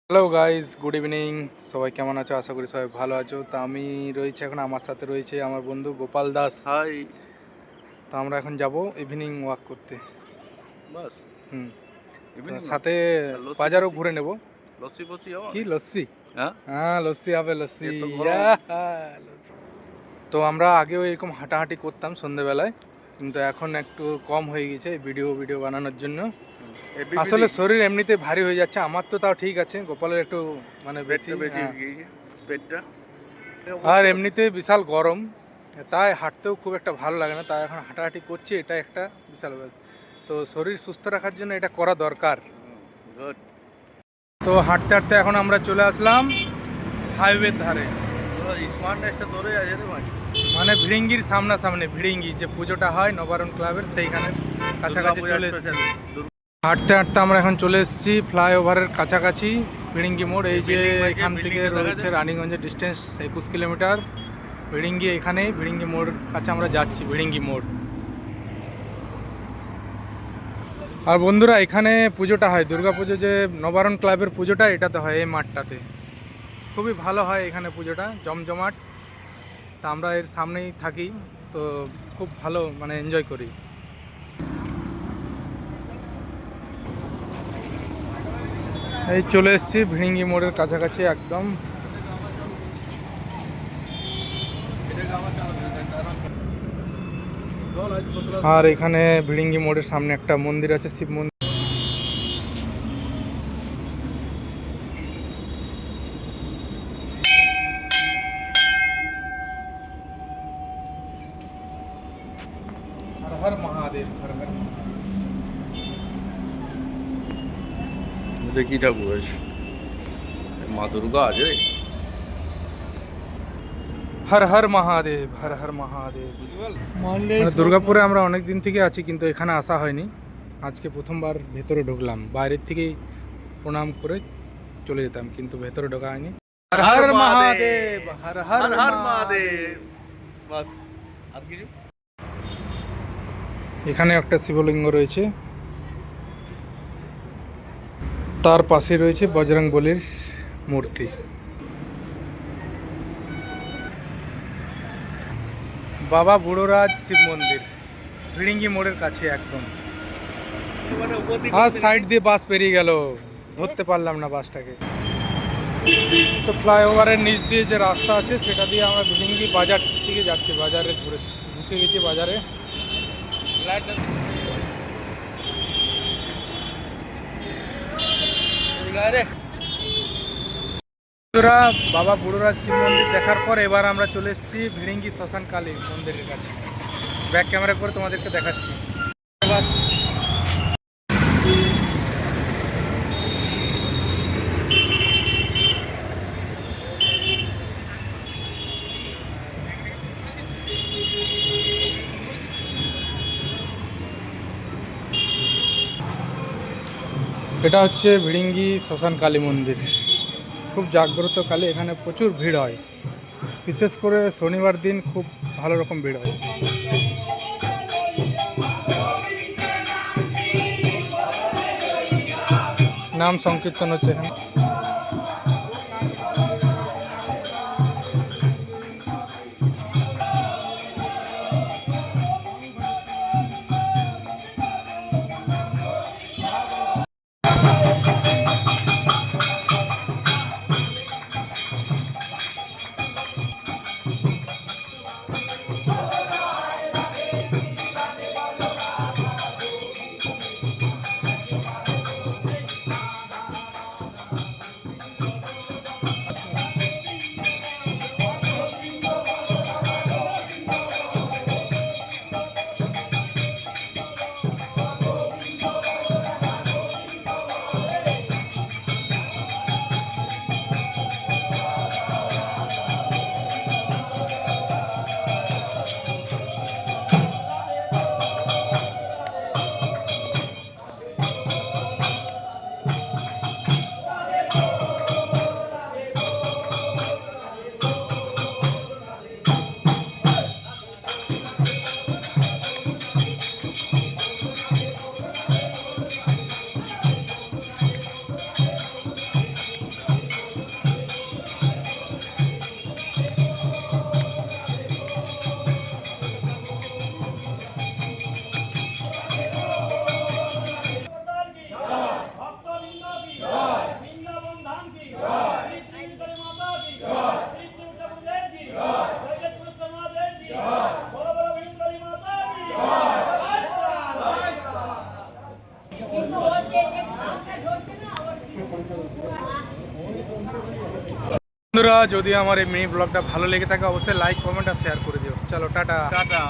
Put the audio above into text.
Hello guys, good evening. সবাই কেমন আছো? আশা করি সবাই ভালো আছো। তো আমি রয়েছে এখন, আমার সাথে রয়েছে আমার বন্ধু গোপাল দাস। হাই। তো আমরা এখন যাব ইভিনিং ওয়াক করতে। বাস হুম। তো ইভিনিং ওয়াক। সাথে লস্যি বাজারও ফস্যি ঘুরে নেব। লস্যি ফস্যি যাবো কি নাকি? লস্যি? হ্যাঁ, হ্যাঁ, লস্যি হবে, লস্যি। এ তো গরম। ইয়াহা, লস্যি। তো আমরা আগেও এরকম হাঁটাহাঁটি করতাম সন্ধেবেলায়, কিন্তু এখন একটু কম হয়ে গেছে ভিডিও ভিডিও বানানোর জন্য। আসলে এবিপিডি শরীর এমনিতে ভারী হয়ে যাচ্ছে, আমার তো তাও ঠিক আছে, গোপালের একটু মানে বেশি। পেটটা বেশি হ্যাঁ। হয়ে গিয়েছে, পেটটা আর অবস্থা। এমনিতে বিশাল গরম, তাই হাঁটতেও খুব একটা ভালো লাগে না, তাই এখন হাঁটাহাঁটি করছি, এটা একটা বিশাল ব্যাপার। তো শরীর সুস্থ রাখার জন্য এটা করা দরকার। গুড। তো হাঁটতে হাঁটতে এখন আমরা চলে আসলাম হাইওয়ের ধারে, স্মার্টনেসটা ধরে আছে রে ভাই। মানে ভিড়িঙ্গির সামনাসামনি, ভিড়িঙ্গি যে পুজোটা হয় নবারণ ক্লাবের, সেইখানে কাছাকাছি চলে এসেছি। হাঁটতে হাঁটতে আমরা এখন চলে এসেছি ফ্লাইওভারের কাছাকাছি, ভিড়িঙ্গি মোড়। এই যে এখান থেকে রয়েছে রানীগঞ্জের ডিস্টেন্স 21 কিলোমিটার। ভিড়িঙ্গি এখানেই, ভিড়িঙ্গি মোড় কাছে আমরা যাচ্ছি, ভিড়িঙ্গি মোড়। আর বন্ধুরা, এখানে পুজোটা হয়, দুর্গাপুজো যে নবারণ ক্লাবের পুজোটা, এটাতে হয় এই মাঠটাতে। খুবই ভালো হয় এখানে পুজোটা, জমজমাট। তা আমরা এর সামনেই থাকি, তো খুব ভালো মানে এনজয় করি। এই চলে এসেছি ভিড়িঙ্গি মোড়ের কাছাকাছি একদম। আর এখানে ভিড়িঙ্গি মোড়ের সামনে একটা মন্দির আছে, শিব মন্দির। হর হর মহাদেব, হর হর মহাদেব। এটা কি ঠাকুর আছে? মা দুর্গা আছে রে। হর হর মহাদেব, হর হর মহাদেব। মানে দুর্গাপুরে আমরা অনেক দিন থেকে আছি, কিন্তু এখানে আসা হয়নি। আজকে প্রথমবার ভেতরে ঢুকলাম, বাইরের থেকেই প্রণাম করে চলে যেতাম, কিন্তু ভেতরে ঢোকা হয়নি। হর হর মহাদেব, হর হর মহাদেব। বাস, আর কিছু? এখানে একটা শিবলিঙ্গ রয়েছে, তার পাশে রয়েছে বজরংবলীর মূর্তি। বাবা বুড়োরাজ শিব মন্দির, ভিড়িঙ্গি মোড়ের কাছে একদম। আর সাইড দিয়ে বাস পেরিয়ে গেল, ধরতে পারলাম না বাসটাকে। তো ফ্লাইওভারের নিচ দিয়ে যে রাস্তা আছে, সেটা দিয়ে আমরা ভিড়িঙ্গি বাজার দিকে যাচ্ছি। বাজারে ঘুরে ঢুকে গেছি বাজারে। বন্ধুরা, বাবা বুড়োরাজ শিব মন্দির দেখার পর এবার আমরা চলে এসেছি ভিড়িঙ্গি শ্মশান কালী মন্দিরের কাছে। ব্যাক ক্যামেরা করে তোমাদেরকে দেখাচ্ছি। এবার এটা হচ্ছে ভিড়িঙ্গি শ্মশান কালী মন্দির। খুব জাগ্রত কালী, এখানে প্রচুর ভিড় হয়, বিশেষ করে শনিবার দিন খুব ভালো রকম ভিড় হয়। নাম সংকীর্তন হচ্ছে এখানে। বন্ধুরা, যদি আমার এই মিনি ব্লগটা ভালো লেগে থাকে অবশ্যই লাইক কমেন্ট আর শেয়ার করে দিও। চলো টাটা। টাটা।